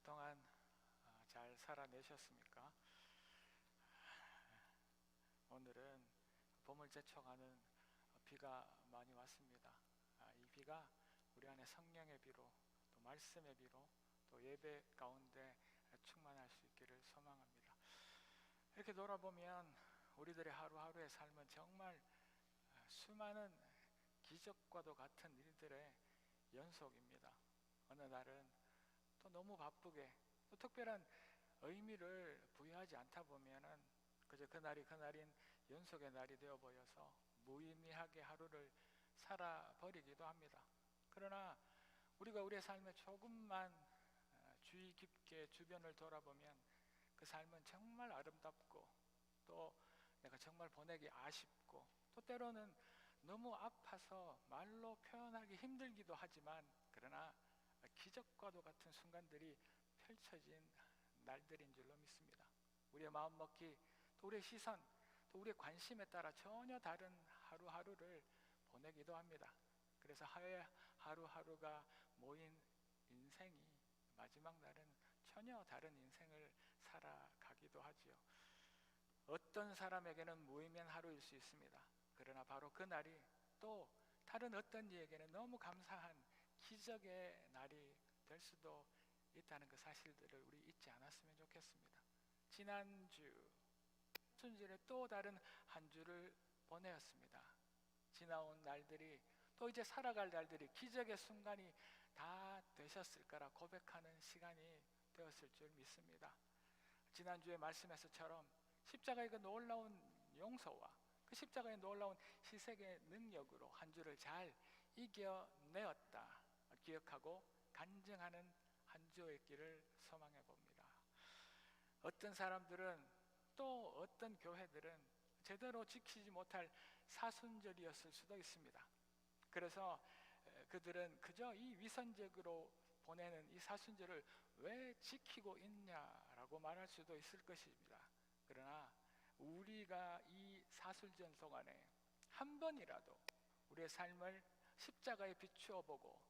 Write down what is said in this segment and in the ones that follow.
동안 잘 살아내셨습니까? 오늘은 봄을 제쳐가는 비가 많이 왔습니다. 이 비가 우리 안에 성령의 비로, 또 말씀의 비로, 또 예배 가운데 충만할 수 있기를 소망합니다. 이렇게 돌아보면 우리들의 하루하루의 삶은 정말 수많은 기적과도 같은 일들의 연속입니다. 어느 날은 또 너무 바쁘게, 또 특별한 의미를 부여하지 않다 보면은 그저 그날인 연속의 날이 되어 보여서 무의미하게 하루를 살아버리기도 합니다. 그러나 우리가 우리의 삶에 조금만 주의 깊게 주변을 돌아보면 그 삶은 정말 아름답고, 또 내가 정말 보내기 아쉽고, 또 때로는 너무 아파서 말로 표현하기 힘들기도 하지만, 그러나 기적과도 같은 순간들이 펼쳐진 날들인 줄로 믿습니다. 우리의 마음먹기, 또 우리의 시선, 또 우리의 관심에 따라 전혀 다른 하루하루를 보내기도 합니다. 그래서 하루하루가 모인 인생이 마지막 날은 전혀 다른 인생을 살아가기도 하지요. 어떤 사람에게는 무의미한 하루일 수 있습니다. 그러나 바로 그 날이 또 다른 어떤 이에게는 너무 감사한 기적의 날이 될 수도 있다는 그 사실들을 우리 잊지 않았으면 좋겠습니다. 지난주 순절에 또 다른 한 주를 보내었습니다. 지나온 날들이, 또 이제 살아갈 날들이 기적의 순간이 다 되셨을 거라 고백하는 시간이 되었을 줄 믿습니다. 지난주의 말씀에서처럼 십자가의 그 놀라운 용서와 그 십자가의 놀라운 희생의 능력으로 한 주를 잘 이겨내었다 기억하고 간증하는 한 주였기를 소망해 봅니다. 어떤 사람들은, 또 어떤 교회들은 제대로 지키지 못할 사순절이었을 수도 있습니다. 그래서 그들은 그저 이 위선적으로 보내는 이 사순절을 왜 지키고 있냐라고 말할 수도 있을 것입니다. 그러나 우리가 이 사순절 동안에 한 번이라도 우리의 삶을 십자가에 비추어 보고,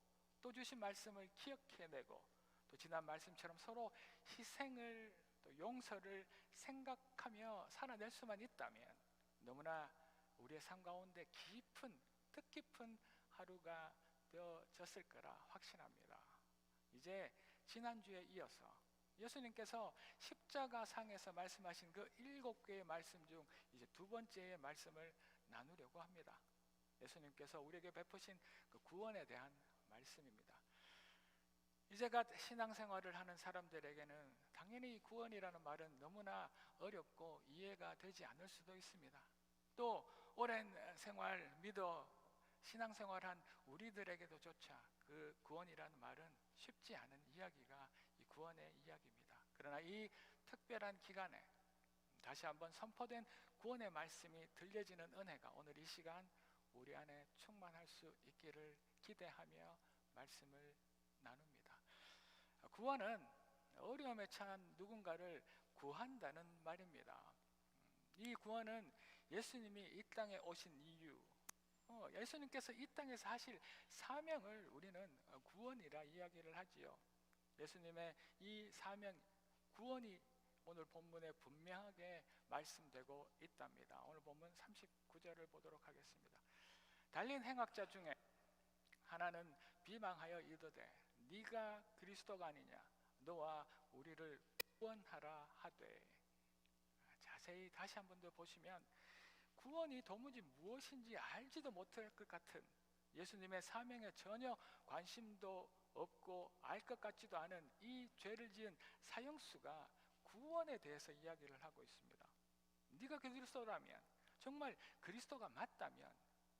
또 주신 말씀을 기억해내고, 또 지난 말씀처럼 서로 희생을, 또 용서를 생각하며 살아낼 수만 있다면 너무나 우리의 삶 가운데 깊은, 뜻깊은 하루가 되어졌을 거라 확신합니다. 이제 지난주에 이어서 예수님께서 십자가상에서 말씀하신 그 7개의 말씀 중 이제 두 번째의 말씀을 나누려고 합니다. 예수님께서 우리에게 베푸신 그 구원에 대한 말씀입니다. 이제갓 신앙생활을 하는 사람들에게는 당연히 구원이라는 말은 너무나 어렵고 이해가 되지 않을 수도 있습니다. 또 오랜 생활 믿어 신앙생활한 우리들에게도 조차 그 구원이라는 말은 쉽지 않은 이야기가 이 구원의 이야기입니다. 그러나 이 특별한 기간에 다시 한번 선포된 구원의 말씀이 들려지는 은혜가 오늘 이 시간 우리 안에 충만할 수 있기를 기대하며 말씀을 나눕니다. 구원은 어려움에 처한 누군가를 구한다는 말입니다. 이 구원은 예수님이 이 땅에 오신 이유, 예수님께서 이 땅에서 하실 사명을 우리는 구원이라 이야기를 하지요. 예수님의 이 사명, 구원이 오늘 본문에 분명하게 말씀되고 있답니다. 오늘 본문 39절을 보도록 하겠습니다. 달린 행악자 중에 하나는 비방하여 이르되 네가 그리스도가 아니냐, 너와 우리를 구원하라 하되. 자세히 다시 한 번 더 보시면 구원이 도무지 무엇인지 알지도 못할 것 같은, 예수님의 사명에 전혀 관심도 없고 알 것 같지도 않은 이 죄를 지은 사형수가 구원에 대해서 이야기를 하고 있습니다. 네가 그리스도라면, 정말 그리스도가 맞다면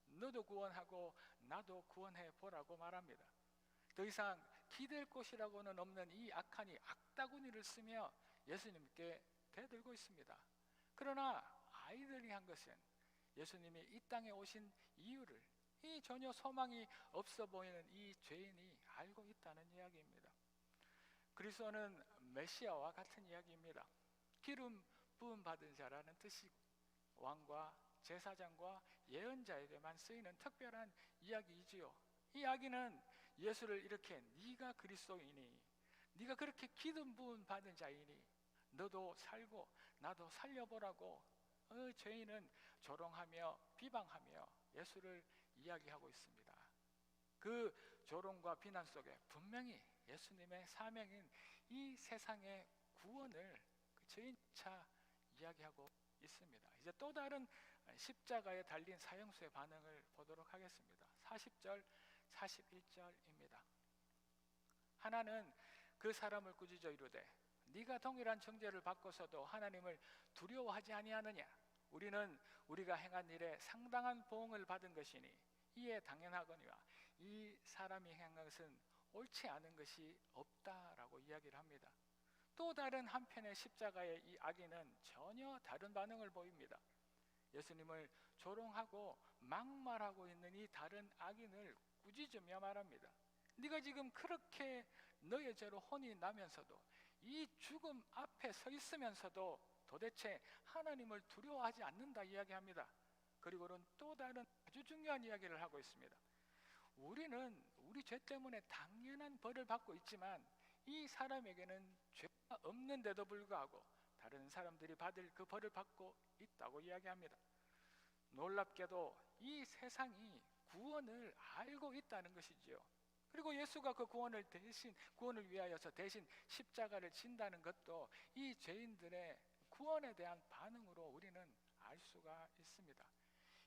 너도 구원하고 나도 구원해 보라고 말합니다. 더 이상 기댈 곳이라고는 없는 이 악한이 악다구니를 쓰며 예수님께 대들고 있습니다. 그러나 아이러니한 것은 예수님이 이 땅에 오신 이유를 이 전혀 소망이 없어 보이는 이 죄인이 알고 있다는 이야기입니다. 그리스도는 메시아와 같은 이야기입니다. 기름 부음 받은 자라는 뜻이 왕과 제사장과 예언자에게만 쓰이는 특별한 이야기이지요. 이 이야기는 예수를 이렇게 네가 그리스도이니 네가 그렇게 기름 부음 받은 자이니 너도 살고 나도 살려보라고 죄인은 조롱하며 비방하며 예수를 이야기하고 있습니다. 그 조롱과 비난 속에 분명히 예수님의 사명인 이 세상의 구원을 그 죄인차 이야기하고 있습니다. 이제 또 다른 십자가에 달린 사형수의 반응을 보도록 하겠습니다. 40절, 41절입니다. 하나는 그 사람을 꾸짖어 이르되 네가 동일한 정죄를 받고서도 하나님을 두려워하지 아니하느냐? 우리는 우리가 행한 일에 상당한 보응을 받은 것이니 이에 당연하거니와 이 사람이 행한 것은 옳지 않은 것이 없다라고 이야기를 합니다. 또 다른 한편의 십자가의 이 악인은 전혀 다른 반응을 보입니다. 예수님을 조롱하고 막말하고 있는 이 다른 악인을 꾸짖으며 말합니다. 네가 지금 그렇게 너의 죄로 혼이 나면서도 이 죽음 앞에 서 있으면서도 도대체 하나님을 두려워하지 않는다 이야기합니다. 그리고는 또 다른 아주 중요한 이야기를 하고 있습니다. 우리는 우리 죄 때문에 당연한 벌을 받고 있지만 이 사람에게는 죄가 없는데도 불구하고 다른 사람들이 받을 그 벌을 받고 있다고 이야기합니다. 놀랍게도 이 세상이 구원을 알고 있다는 것이지요. 그리고 예수가 그 구원을 위하여서 대신 십자가를 진다는 것도 이 죄인들의 구원에 대한 반응으로 우리는 알 수가 있습니다.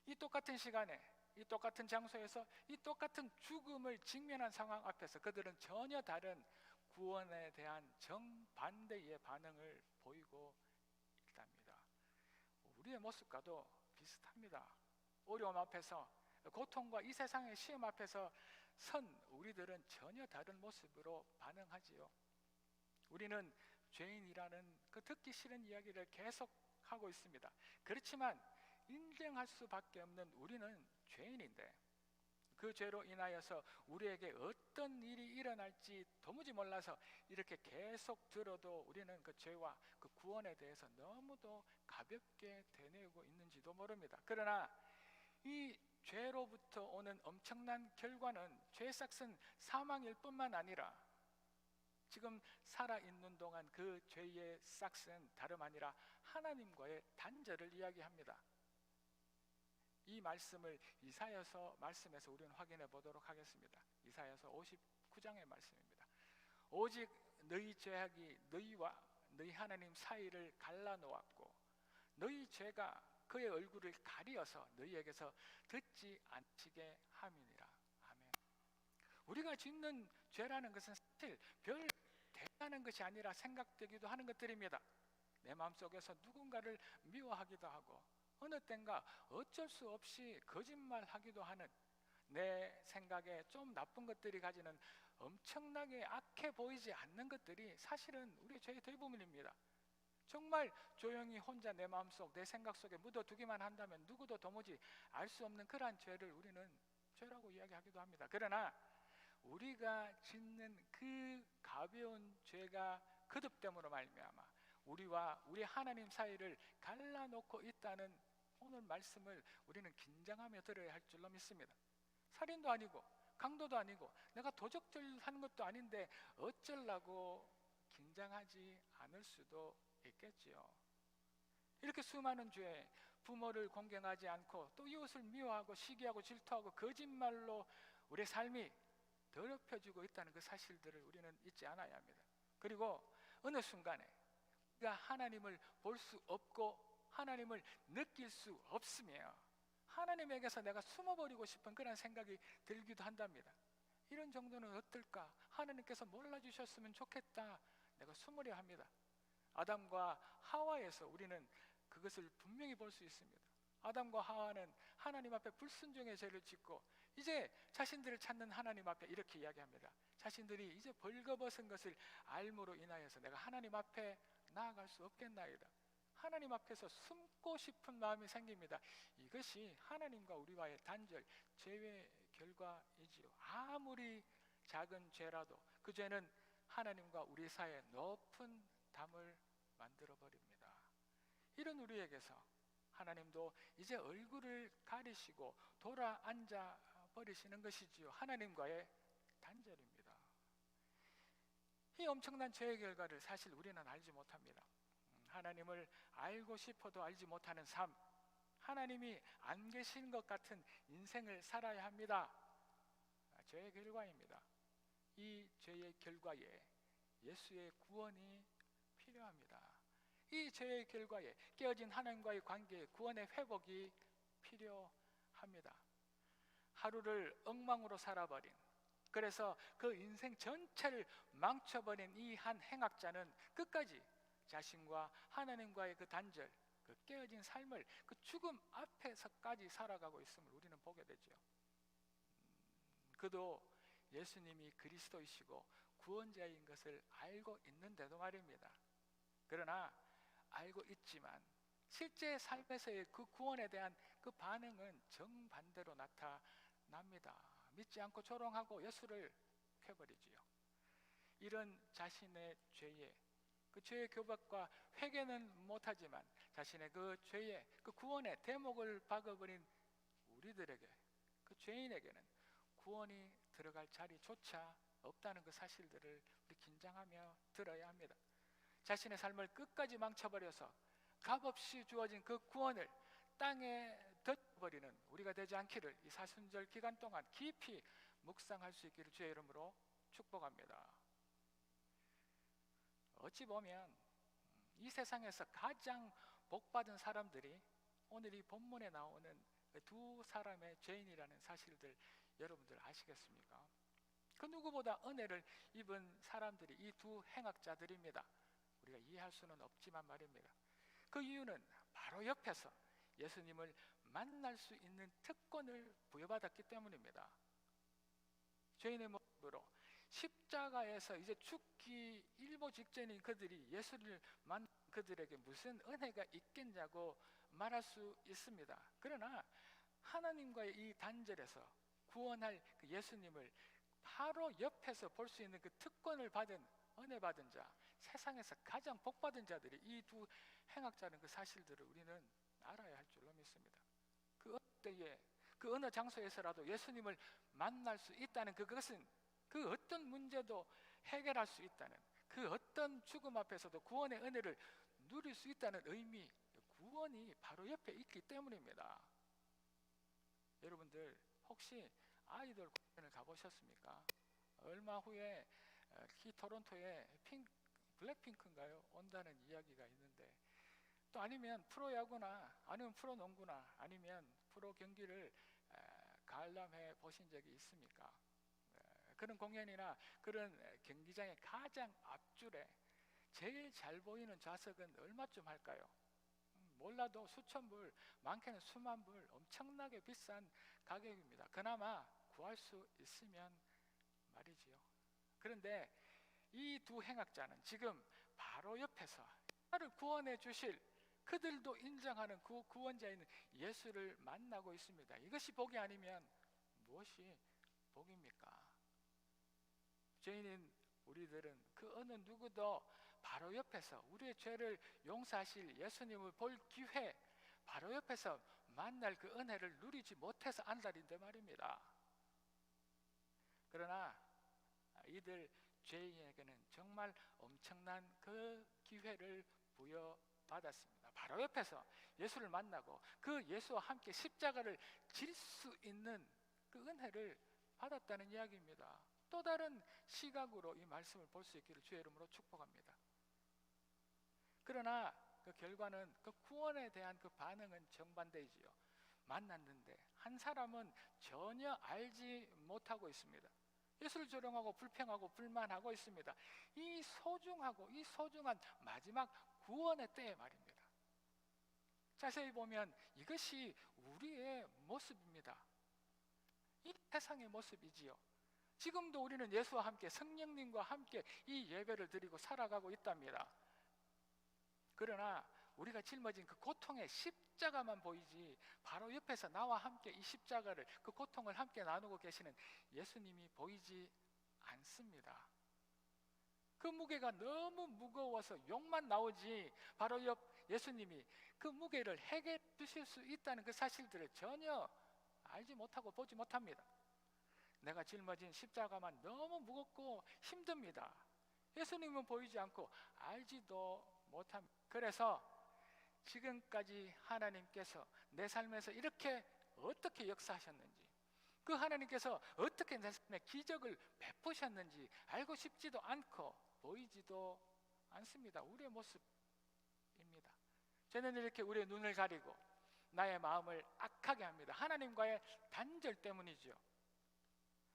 이 똑같은 시간에 이 똑같은 장소에서 이 똑같은 죽음을 직면한 상황 앞에서 그들은 전혀 다른 구원에 대한 정반대의 반응을 보이고 있답니다. 우리의 모습과도 비슷합니다. 어려움 앞에서, 고통과 이 세상의 시험 앞에서 선 우리들은 전혀 다른 모습으로 반응하지요. 우리는 죄인이라는 그 듣기 싫은 이야기를 계속하고 있습니다. 그렇지만 인정할 수밖에 없는 우리는 죄인인데 그 죄로 인하여서 우리에게 어떤 일이 일어날지 도무지 몰라서 이렇게 계속 들어도 우리는 그 죄와 그 구원에 대해서 너무도 가볍게 대내고 있는지도 모릅니다. 그러나 이 죄로부터 오는 엄청난 결과는 죄의 싹은 사망일 뿐만 아니라 지금 살아있는 동안 그 죄의 싹은 다름 아니라 하나님과의 단절을 이야기합니다. 이 말씀을 이사야서 말씀에서 우리는 확인해 보도록 하겠습니다. 이사야서 59장의 말씀입니다. 오직 너희 죄악이 너희와 너희 하나님 사이를 갈라놓았고 너희 죄가 그의 얼굴을 가리어서 너희에게서 듣지 않히게 함이니라. 아멘. 우리가 짓는 죄라는 것은 사실 별 대단한 것이 아니라 생각되기도 하는 것들입니다. 내 마음속에서 누군가를 미워하기도 하고 어느 땐가 어쩔 수 없이 거짓말하기도 하는 내 생각에 좀 나쁜 것들이 가지는 엄청나게 악해 보이지 않는 것들이 사실은 우리의 죄의 대부분입니다. 정말 조용히 혼자 내 마음속 내 생각 속에 묻어두기만 한다면 누구도 도무지 알 수 없는 그러한 죄를 우리는 죄라고 이야기하기도 합니다. 그러나 우리가 짓는 그 가벼운 죄가 거듭됨으로 말미암아 우리와 우리 하나님 사이를 갈라놓고 있다는 오늘 말씀을 우리는 긴장하며 들어야 할 줄로 믿습니다. 살인도 아니고 강도도 아니고 내가 도적질하는 것도 아닌데 어쩌려고 긴장하지 않을 수도 있겠지요. 이렇게 수많은 죄, 부모를 공경하지 않고 또 이웃을 미워하고 시기하고 질투하고 거짓말로 우리의 삶이 더럽혀지고 있다는 그 사실들을 우리는 잊지 않아야 합니다. 그리고 어느 순간에 우리가 하나님을 볼 수 없고 하나님을 느낄 수 없으며 하나님에게서 내가 숨어버리고 싶은 그런 생각이 들기도 한답니다. 이런 정도는 어떨까? 하나님께서 몰라주셨으면 좋겠다. 내가 숨으려 합니다. 아담과 하와에서 우리는 그것을 분명히 볼 수 있습니다. 아담과 하와는 하나님 앞에 불순종의 죄를 짓고 이제 자신들을 찾는 하나님 앞에 이렇게 이야기합니다. 자신들이 이제 벌거벗은 것을 알므로 인하여서 내가 하나님 앞에 나아갈 수 없겠나이다. 하나님 앞에서 숨고 싶은 마음이 생깁니다. 이것이 하나님과 우리와의 단절, 죄의 결과이지요. 아무리 작은 죄라도 그 죄는 하나님과 우리 사이에 높은 담을 만들어버립니다. 이런 우리에게서 하나님도 이제 얼굴을 가리시고 돌아 앉아 버리시는 것이지요. 하나님과의 단절입니다. 이 엄청난 죄의 결과를 사실 우리는 알지 못합니다. 하나님을 알고 싶어도 알지 못하는 삶, 하나님이 안 계신 것 같은 인생을 살아야 합니다. 죄의 결과입니다. 이 죄의 결과에 예수의 구원이 필요합니다. 이 죄의 결과에 깨어진 하나님과의 관계의 구원의 회복이 필요합니다. 하루를 엉망으로 살아버린, 그래서 그 인생 전체를 망쳐버린 이 한 행악자는 끝까지 자신과 하나님과의 그 단절, 그 깨어진 삶을 그 죽음 앞에서까지 살아가고 있음을 우리는 보게 되죠. 그도 예수님이 그리스도이시고 구원자인 것을 알고 있는데도 말입니다. 그러나 알고 있지만 실제 삶에서의 그 구원에 대한 그 반응은 정반대로 나타납니다. 믿지 않고 조롱하고 예수를 펴버리지요. 이런 자신의 죄에, 그 죄의 교박과 회개는 못하지만 자신의 그 죄의 그 구원의 대목을 박아버린 우리들에게, 그 죄인에게는 구원이 들어갈 자리조차 없다는 그 사실들을 우리 긴장하며 들어야 합니다. 자신의 삶을 끝까지 망쳐버려서 값없이 주어진 그 구원을 땅에 덧버리는 우리가 되지 않기를 이 사순절 기간 동안 깊이 묵상할 수 있기를 주의 이름으로 축복합니다. 어찌 보면 이 세상에서 가장 복받은 사람들이 오늘 이 본문에 나오는 두 사람의 죄인이라는 사실들 여러분들 아시겠습니까? 그 누구보다 은혜를 입은 사람들이 이 두 행악자들입니다. 우리가 이해할 수는 없지만 말입니다. 그 이유는 바로 옆에서 예수님을 만날 수 있는 특권을 부여받았기 때문입니다. 죄인의 모습으로 십자가에서 이제 죽기 일보 직전인 그들이 예수를 만난 그들에게 무슨 은혜가 있겠냐고 말할 수 있습니다. 그러나 하나님과의 이 단절에서 구원할 그 예수님을 바로 옆에서 볼 수 있는 그 특권을 받은, 은혜 받은 자, 세상에서 가장 복받은 자들이 이 두 행악자는 그 사실들을 우리는 알아야 할 줄로 믿습니다. 그 어느 때에, 그 어느 장소에서라도 예수님을 만날 수 있다는 그것은 그 어떤 문제도 해결할 수 있다는, 그 어떤 죽음 앞에서도 구원의 은혜를 누릴 수 있다는 의미, 구원이 바로 옆에 있기 때문입니다. 여러분들 혹시 아이돌 공연을 가보셨습니까? 얼마 후에 토론토에 블랙핑크인가요? 온다는 이야기가 있는데, 또 아니면 프로야구나 아니면 프로농구나 아니면 프로 경기를 관람해 보신 적이 있습니까? 그런 공연이나 그런 경기장의 가장 앞줄에 제일 잘 보이는 좌석은 얼마쯤 할까요? 몰라도 수천 불, 많게는 수만 불, 엄청나게 비싼 가격입니다. 그나마 구할 수 있으면 말이지요. 그런데 이 두 행악자는 지금 바로 옆에서 나를 구원해 주실, 그들도 인정하는 그 구원자인 예수를 만나고 있습니다. 이것이 복이 아니면 무엇이 복입니까? 죄인인 우리들은 그 어느 누구도 바로 옆에서 우리의 죄를 용서하실 예수님을 볼 기회, 바로 옆에서 만날 그 은혜를 누리지 못해서 안달인데 말입니다. 그러나 이들 죄인에게는 정말 엄청난 그 기회를 부여받았습니다. 바로 옆에서 예수를 만나고 그 예수와 함께 십자가를 질 수 있는 그 은혜를 받았다는 이야기입니다. 또 다른 시각으로 이 말씀을 볼 수 있기를 주의 이름으로 축복합니다. 그러나 그 결과는, 그 구원에 대한 그 반응은 정반대이지요. 만났는데 한 사람은 전혀 알지 못하고 있습니다. 예수를 조롱하고 불평하고 불만하고 있습니다. 이 소중하고 이 소중한 마지막 구원의 때에 말입니다. 자세히 보면 이것이 우리의 모습입니다. 이 세상의 모습이지요. 지금도 우리는 예수와 함께, 성령님과 함께 이 예배를 드리고 살아가고 있답니다. 그러나 우리가 짊어진 그 고통의 십자가만 보이지 바로 옆에서 나와 함께 이 십자가를, 그 고통을 함께 나누고 계시는 예수님이 보이지 않습니다. 그 무게가 너무 무거워서 욕만 나오지 바로 옆 예수님이 그 무게를 해결해 주실 수 있다는 그 사실들을 전혀 알지 못하고 보지 못합니다. 내가 짊어진 십자가만 너무 무겁고 힘듭니다. 예수님은 보이지 않고 알지도 못합니다. 그래서 지금까지 하나님께서 내 삶에서 이렇게 어떻게 역사하셨는지, 그 하나님께서 어떻게 내 삶에 기적을 베푸셨는지 알고 싶지도 않고 보이지도 않습니다. 우리의 모습입니다. 저는 이렇게 우리의 눈을 가리고 나의 마음을 악하게 합니다. 하나님과의 단절 때문이죠.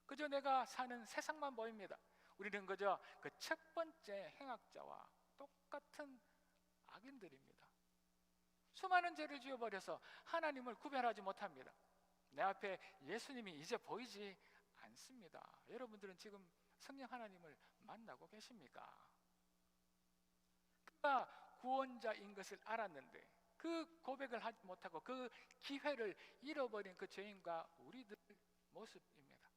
그저 내가 사는 세상만 보입니다. 우리는 그저 그 첫 번째 행악자와 똑같은 악인들입니다. 수많은 죄를 지어버려서 하나님을 구별하지 못합니다. 내 앞에 예수님이 이제 보이지 않습니다. 여러분들은 지금 성령 하나님을 만나고 계십니까? 그가 구원자인 것을 알았는데 그 고백을 하지 못하고 그 기회를 잃어버린 그 죄인과 우리들 모습입니다.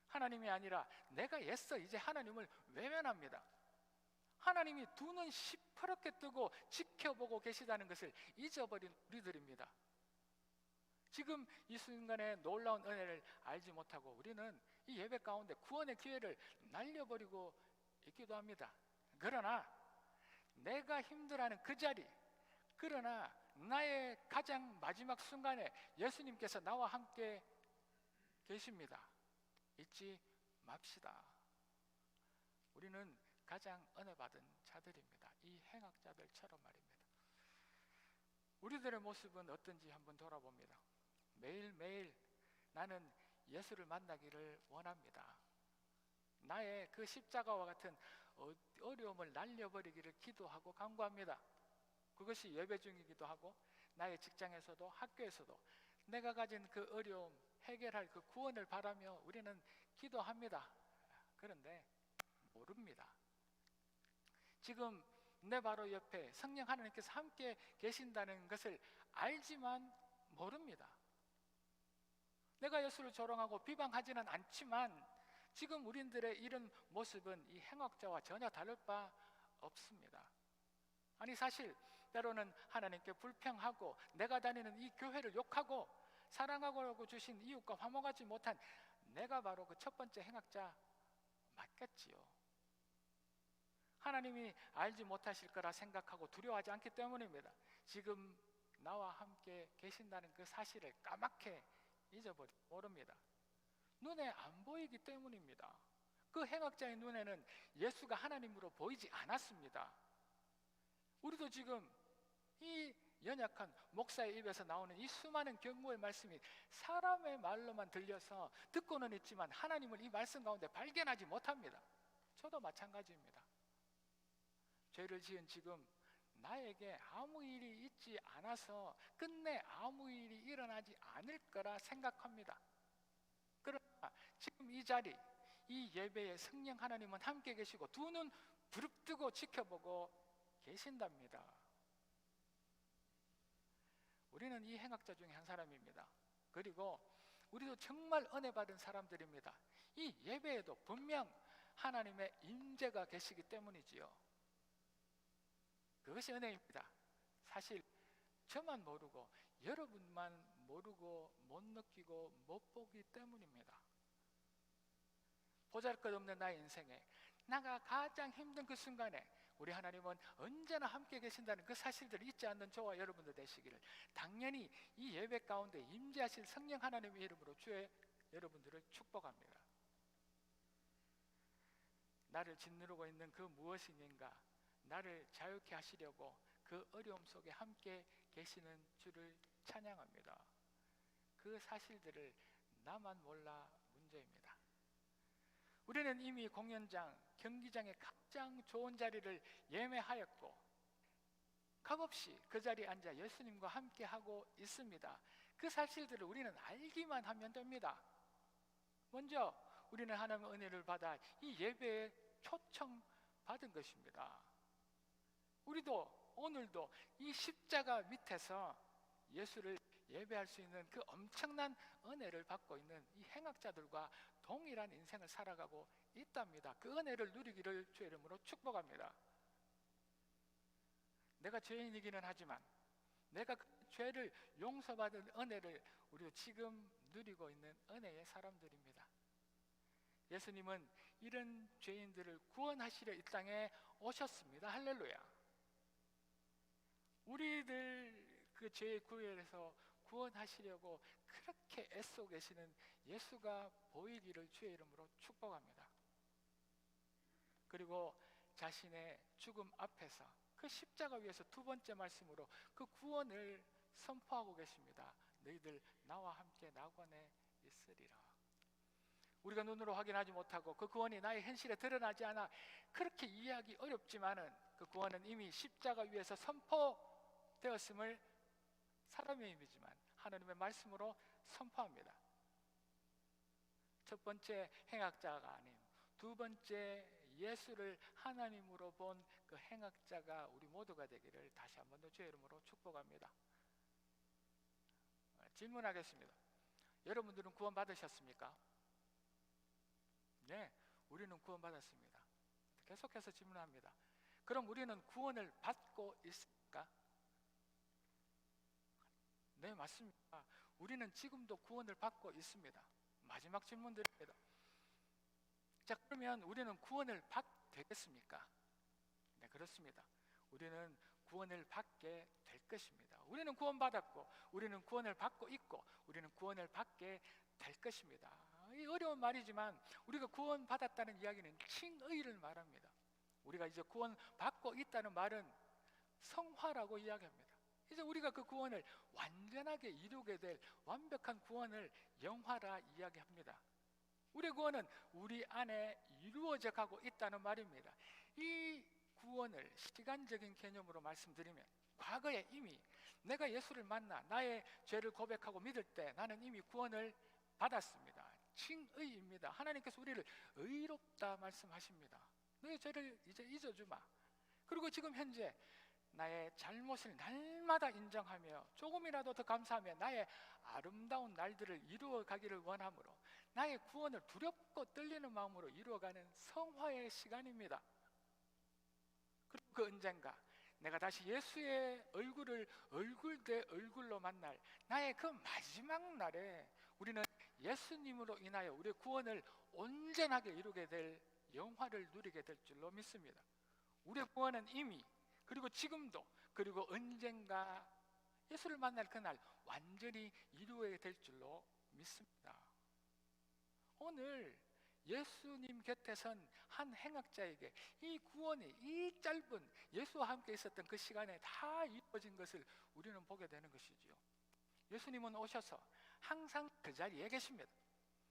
하나님이 아니라 내가 애써 이제 하나님을 외면합니다. 하나님이 두 눈 시퍼렇게 뜨고 지켜보고 계시다는 것을 잊어버린 우리들입니다. 지금 이 순간에 놀라운 은혜를 알지 못하고 우리는 이 예배 가운데 구원의 기회를 날려버리고 있기도 합니다. 그러나 내가 힘들어하는 그 자리, 그러나 나의 가장 마지막 순간에 예수님께서 나와 함께 계십니다. 잊지 맙시다. 우리는 가장 은혜 받은 자들입니다. 이 행악자들처럼 말입니다. 우리들의 모습은 어떤지 한번 돌아봅니다. 매일매일 나는 예수를 만나기를 원합니다. 나의 그 십자가와 같은 어려움을 날려버리기를 기도하고 간구합니다. 그것이 예배 중이기도 하고 나의 직장에서도 학교에서도 내가 가진 그 어려움 해결할 그 구원을 바라며 우리는 기도합니다. 그런데 모릅니다. 지금 내 바로 옆에 성령 하나님께서 함께 계신다는 것을 알지만 모릅니다. 내가 예수를 조롱하고 비방하지는 않지만 지금 우리들의 이런 모습은 이 행악자와 전혀 다를 바 없습니다. 아니 사실 때로는 하나님께 불평하고 내가 다니는 이 교회를 욕하고 사랑하고 주신 이웃과 화목하지 못한 내가 바로 그 첫 번째 행악자 맞겠지요. 하나님이 알지 못하실 거라 생각하고 두려워하지 않기 때문입니다. 지금 나와 함께 계신다는 그 사실을 까맣게 잊어버리고 모릅니다. 눈에 안 보이기 때문입니다. 그 행악자의 눈에는 예수가 하나님으로 보이지 않았습니다. 우리도 지금 이 연약한 목사의 입에서 나오는 이 수많은 경고의 말씀이 사람의 말로만 들려서 듣고는 있지만 하나님을 이 말씀 가운데 발견하지 못합니다. 저도 마찬가지입니다. 죄를 지은 지금 나에게 아무 일이 있지 않아서 끝내 아무 일이 일어나지 않을 거라 생각합니다. 그러나 지금 이 자리, 이 예배에 성령 하나님은 함께 계시고 두 눈 부릅뜨고 지켜보고 계신답니다. 우리는 이 행악자 중에 한 사람입니다. 그리고 우리도 정말 은혜 받은 사람들입니다. 이 예배에도 분명 하나님의 임재가 계시기 때문이지요. 그것이 은혜입니다. 사실 저만 모르고 여러분만 모르고 못 느끼고 못 보기 때문입니다. 보잘것없는 나의 인생에 나가 가장 힘든 그 순간에 우리 하나님은 언제나 함께 계신다는 그 사실들을 잊지 않는 저와 여러분들 되시기를 당연히 이 예배 가운데 임재하실 성령 하나님의 이름으로 주의 여러분들을 축복합니다. 나를 짓누르고 있는 그 무엇인가 나를 자유케 하시려고 그 어려움 속에 함께 계시는 주를 찬양합니다. 그 사실들을 나만 몰라 문제입니다. 우리는 이미 공연장, 경기장의 가장 좋은 자리를 예매하였고 값없이 그 자리에 앉아 예수님과 함께 하고 있습니다. 그 사실들을 우리는 알기만 하면 됩니다. 먼저 우리는 하나님의 은혜를 받아 이 예배에 초청받은 것입니다. 우리도 오늘도 이 십자가 밑에서 예수를 예배할 수 있는 그 엄청난 은혜를 받고 있는 이 행악자들과 동일한 인생을 살아가고 있답니다. 그 은혜를 누리기를 주의 이름으로 축복합니다. 내가 죄인이기는 하지만 내가 그 죄를 용서받은 은혜를 우리도 지금 누리고 있는 은혜의 사람들입니다. 예수님은 이런 죄인들을 구원하시려 이 땅에 오셨습니다. 할렐루야. 우리들 그 죄의 구별에서 구원하시려고 그렇게 애써 계시는 예수가 보이기를 주의 이름으로 축복합니다. 그리고 자신의 죽음 앞에서 그 십자가 위에서 두 번째 말씀으로 그 구원을 선포하고 계십니다. 너희들 나와 함께 낙원에 있으리라. 우리가 눈으로 확인하지 못하고 그 구원이 나의 현실에 드러나지 않아 그렇게 이해하기 어렵지만은 그 구원은 이미 십자가 위에서 선포되었음을 사람의 힘이지만 하나님의 말씀으로 선포합니다. 첫 번째 행악자가 아닌 두 번째 예수를 하나님으로 본 그 행악자가 우리 모두가 되기를 다시 한 번 더 주의 이름으로 축복합니다. 질문하겠습니다. 여러분들은 구원 받으셨습니까? 네, 우리는 구원 받았습니다. 계속해서 질문합니다. 그럼 우리는 구원을 받고 있습니까? 네, 맞습니다. 우리는 지금도 구원을 받고 있습니다. 마지막 질문 드립니다. 자, 그러면 우리는 구원을 되겠습니까? 네, 그렇습니다. 우리는 구원을 받게 될 것입니다. 우리는 구원받았고 우리는 구원을 받고 있고 우리는 구원을 받게 될 것입니다. 이 어려운 말이지만 우리가 구원받았다는 이야기는 칭의를 말합니다. 우리가 이제 구원받고 있다는 말은 성화라고 이야기합니다. 이제 우리가 그 구원을 완전하게 이루게 될 완벽한 구원을 영화라 이야기합니다. 우리의 구원은 우리 안에 이루어져 가고 있다는 말입니다. 이 구원을 시간적인 개념으로 말씀드리면 과거에 이미 내가 예수를 만나 나의 죄를 고백하고 믿을 때 나는 이미 구원을 받았습니다. 칭의입니다. 하나님께서 우리를 의롭다 말씀하십니다. 너의 죄를 이제 잊어주마. 그리고 지금 현재 나의 잘못을 날마다 인정하며 조금이라도 더 감사하며 나의 아름다운 날들을 이루어가기를 원하므로 나의 구원을 두렵고 떨리는 마음으로 이루어가는 성화의 시간입니다. 그리고 그 언젠가 내가 다시 예수의 얼굴을 얼굴 대 얼굴로 만날 나의 그 마지막 날에 우리는 예수님으로 인하여 우리의 구원을 온전하게 이루게 될 영화를 누리게 될 줄로 믿습니다. 우리의 구원은 이미 그리고 지금도 그리고 언젠가 예수를 만날 그날 완전히 이루어야 될 줄로 믿습니다. 오늘 예수님 곁에 선 한 행악자에게 이 구원이 이 짧은 예수와 함께 있었던 그 시간에 다 이루어진 것을 우리는 보게 되는 것이지요. 예수님은 오셔서 항상 그 자리에 계십니다.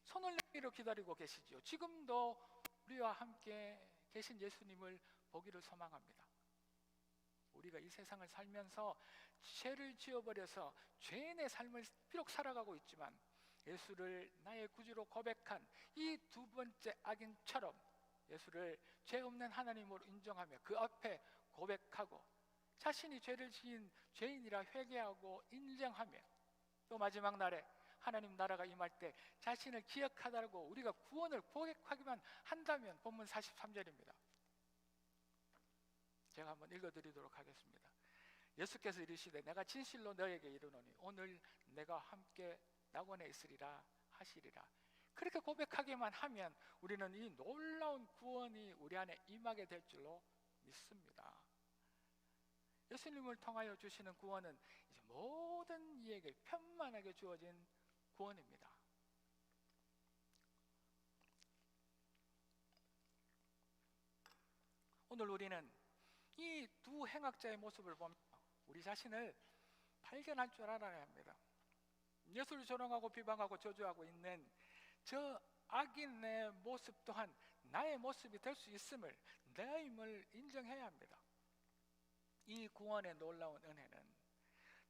손을 내밀어 기다리고 계시지요. 지금도 우리와 함께 계신 예수님을 보기를 소망합니다. 우리가 이 세상을 살면서 죄를 지어버려서 죄인의 삶을 비록 살아가고 있지만 예수를 나의 구주로 고백한 이 두 번째 악인처럼 예수를 죄 없는 하나님으로 인정하며 그 앞에 고백하고 자신이 죄를 지은 죄인이라 회개하고 인정하며 또 마지막 날에 하나님 나라가 임할 때 자신을 기억하다고 우리가 구원을 고백하기만 한다면 본문 43절입니다. 제가 한번 읽어드리도록 하겠습니다. 예수께서 이르시되 내가 진실로 너에게 이르노니 오늘 내가 함께 낙원에 있으리라 하시리라. 그렇게 고백하기만 하면 우리는 이 놀라운 구원이 우리 안에 임하게 될 줄로 믿습니다. 예수님을 통하여 주시는 구원은 이제 모든 이에게 편만하게 주어진 구원입니다. 오늘 우리는 이 두 행악자의 모습을 보며 우리 자신을 발견할 줄 알아야 합니다. 예수를 조롱하고 비방하고 저주하고 있는 저 악인의 모습 또한 나의 모습이 될 수 있음을 내임을 인정해야 합니다. 이 구원의 놀라운 은혜는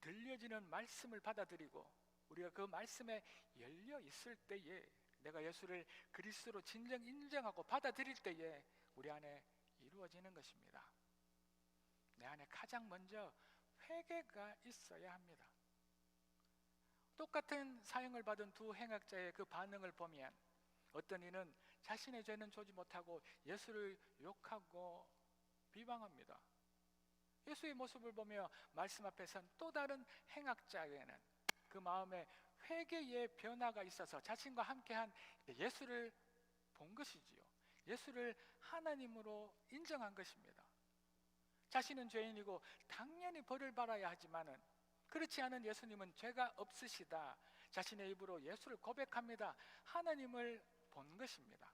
들려지는 말씀을 받아들이고 우리가 그 말씀에 열려 있을 때에 내가 예수를 그리스도로 진정 인정하고 받아들일 때에 우리 안에 이루어지는 것입니다. 내 안에 가장 먼저 회개가 있어야 합니다. 똑같은 사형을 받은 두 행악자의 그 반응을 보면 어떤 이는 자신의 죄는 조지 못하고 예수를 욕하고 비방합니다. 예수의 모습을 보며 말씀 앞에 선 또 다른 행악자에게는 그 마음에 회개의 변화가 있어서 자신과 함께한 예수를 본 것이지요. 예수를 하나님으로 인정한 것입니다. 자신은 죄인이고 당연히 벌을 받아야 하지만은 그렇지 않은 예수님은 죄가 없으시다. 자신의 입으로 예수를 고백합니다. 하나님을 본 것입니다.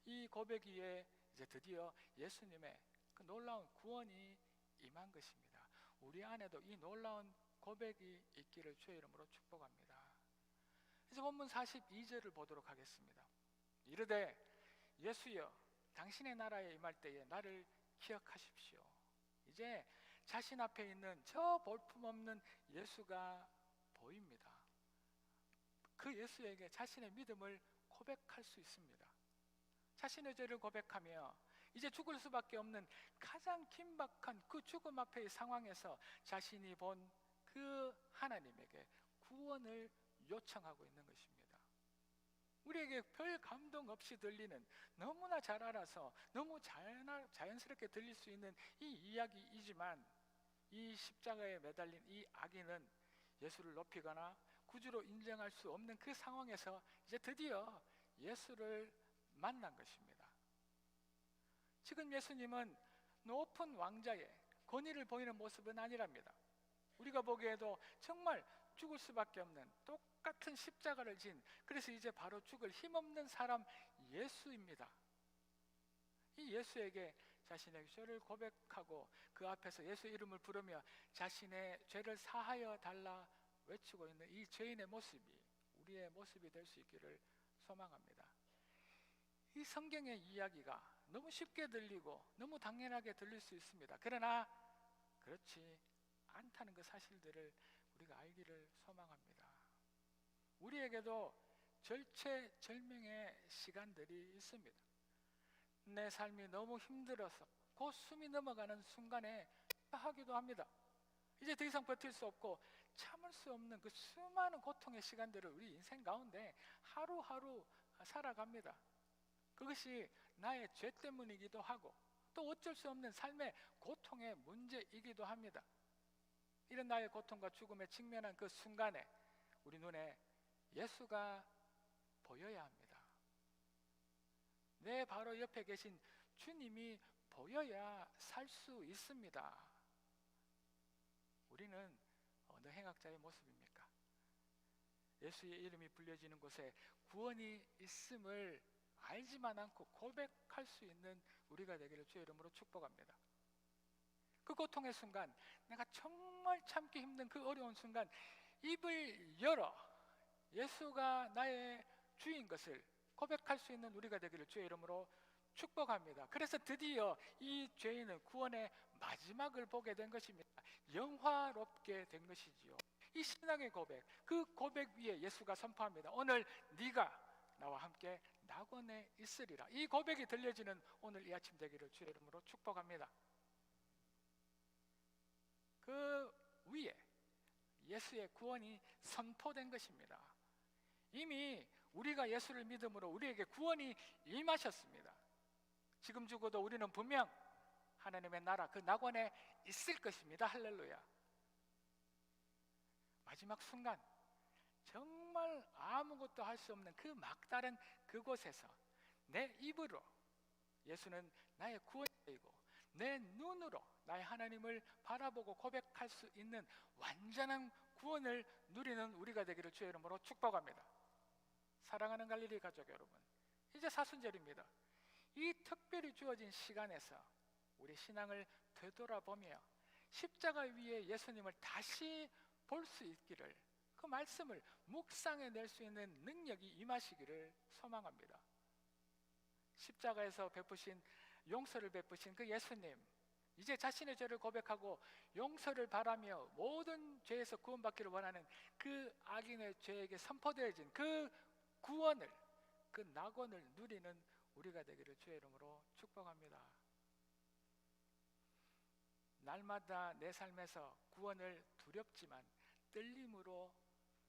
이 고백 위에 이제 드디어 예수님의 그 놀라운 구원이 임한 것입니다. 우리 안에도 이 놀라운 고백이 있기를 주의 이름으로 축복합니다. 이제 본문 42절을 보도록 하겠습니다. 이르되 예수여 당신의 나라에 임할 때에 나를 기억하십시오. 이제 자신 앞에 있는 저 볼품없는 예수가 보입니다. 그 예수에게 자신의 믿음을 고백할 수 있습니다. 자신의 죄를 고백하며 이제 죽을 수밖에 없는 가장 긴박한 그 죽음 앞의 상황에서 자신이 본 그 하나님에게 구원을 요청하고 있는 것입니다. 우리에게 별 감동 없이 들리는, 너무나 잘 알아서 너무 자연스럽게 들릴 수 있는 이 이야기이지만, 이 십자가에 매달린 이 악인은 예수를 높이거나 구주로 인정할 수 없는 그 상황에서 이제 드디어 예수를 만난 것입니다. 지금 예수님은 높은 왕자의 권위를 보이는 모습은 아니랍니다. 우리가 보기에도 정말 죽을 수밖에 없는 똑같은 십자가를 진, 그래서 이제 바로 죽을 힘없는 사람 예수입니다. 이 예수에게 자신의 죄를 고백하고 그 앞에서 예수 이름을 부르며 자신의 죄를 사하여 달라 외치고 있는 이 죄인의 모습이 우리의 모습이 될 수 있기를 소망합니다. 이 성경의 이야기가 너무 쉽게 들리고 너무 당연하게 들릴 수 있습니다. 그러나 그렇지 않다는 그 사실들을 우리가 알기를 소망합니다. 우리에게도 절체절명의 시간들이 있습니다. 내 삶이 너무 힘들어서 곧 숨이 넘어가는 순간에 하기도 합니다. 이제 더 이상 버틸 수 없고 참을 수 없는 그 수많은 고통의 시간들을 우리 인생 가운데 하루하루 살아갑니다. 그것이 나의 죄 때문이기도 하고 또 어쩔 수 없는 삶의 고통의 문제이기도 합니다. 이런 나의 고통과 죽음에 직면한 그 순간에 우리 눈에 예수가 보여야 합니다. 내 바로 옆에 계신 주님이 보여야 살 수 있습니다. 우리는 어느 행악자의 모습입니까? 예수의 이름이 불려지는 곳에 구원이 있음을 알지만 않고 고백할 수 있는 우리가 되기를 주의 이름으로 축복합니다. 그 고통의 순간, 내가 정말 참기 힘든 그 어려운 순간 입을 열어 예수가 나의 주인 것을 고백할 수 있는 우리가 되기를 주의 이름으로 축복합니다. 그래서 드디어 이 죄인은 구원의 마지막을 보게 된 것입니다. 영화롭게 된 것이지요. 이 신앙의 고백, 그 고백 위에 예수가 선포합니다. 오늘 네가 나와 함께 낙원에 있으리라. 이 고백이 들려지는 오늘 이 아침 되기를 주의 이름으로 축복합니다. 그 위에 예수의 구원이 선포된 것입니다. 이미 우리가 예수를 믿음으로 우리에게 구원이 임하셨습니다. 지금 죽어도 우리는 분명 하나님의 나라 그 낙원에 있을 것입니다. 할렐루야. 마지막 순간 정말 아무것도 할 수 없는 그 막다른 그곳에서 내 입으로 예수는 나의 구원이고 내 눈으로 나의 하나님을 바라보고 고백할 수 있는 완전한 구원을 누리는 우리가 되기를 주의 이름으로 축복합니다. 사랑하는 갈릴리 가족 여러분, 이제 사순절입니다. 이 특별히 주어진 시간에서 우리 신앙을 되돌아보며 십자가 위에 예수님을 다시 볼 수 있기를, 그 말씀을 묵상해낼 수 있는 능력이 임하시기를 소망합니다. 십자가에서 베푸신 용서를 베푸신 그 예수님, 이제 자신의 죄를 고백하고 용서를 바라며 모든 죄에서 구원받기를 원하는 그 악인의 죄에게 선포되어진 그 구원을, 그 낙원을 누리는 우리가 되기를 주의 이름으로 축복합니다. 날마다 내 삶에서 구원을 두렵지만 떨림으로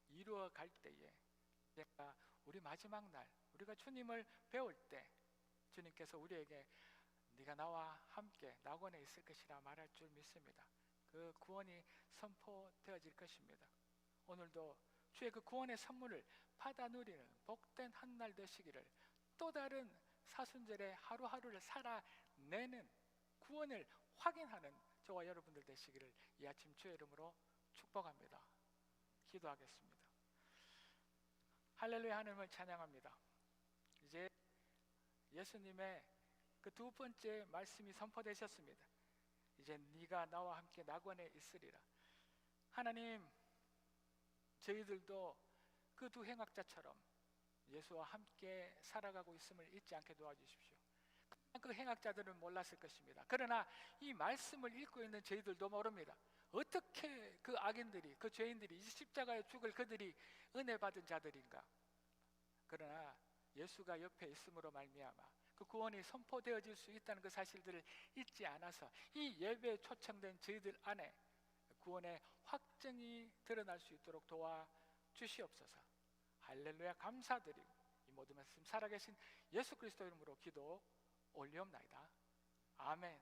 이루어 갈 때에 우리 마지막 날 우리가 주님을 배울 때 주님께서 우리에게 네가 나와 함께 낙원에 있을 것이라 말할 줄 믿습니다. 그 구원이 선포되어질 것입니다. 오늘도 주의 그 구원의 선물을 받아 누리는 복된 한 날 되시기를, 또 다른 사순절의 하루하루를 살아내는 구원을 확인하는 저와 여러분들 되시기를 이 아침 주의 이름으로 축복합니다. 기도하겠습니다. 할렐루야. 하나님을 찬양합니다. 이제 예수님의 그 두 번째 말씀이 선포되셨습니다. 이제 네가 나와 함께 낙원에 있으리라. 하나님, 저희들도 그 두 행악자처럼 예수와 함께 살아가고 있음을 잊지 않게 도와주십시오. 그 행악자들은 몰랐을 것입니다. 그러나 이 말씀을 읽고 있는 저희들도 모릅니다. 어떻게 그 악인들이, 그 죄인들이, 이 십자가에 죽을 그들이 은혜 받은 자들인가. 그러나 예수가 옆에 있음으로 말미암아 그 구원이 선포되어질 수 있다는 그 사실들을 잊지 않아서 이 예배에 초청된 저희들 안에 구원의 확증이 드러날 수 있도록 도와주시옵소서. 할렐루야. 감사드리고 이 모든 말씀 살아계신 예수 그리스도 이름으로 기도 올리옵나이다. 아멘.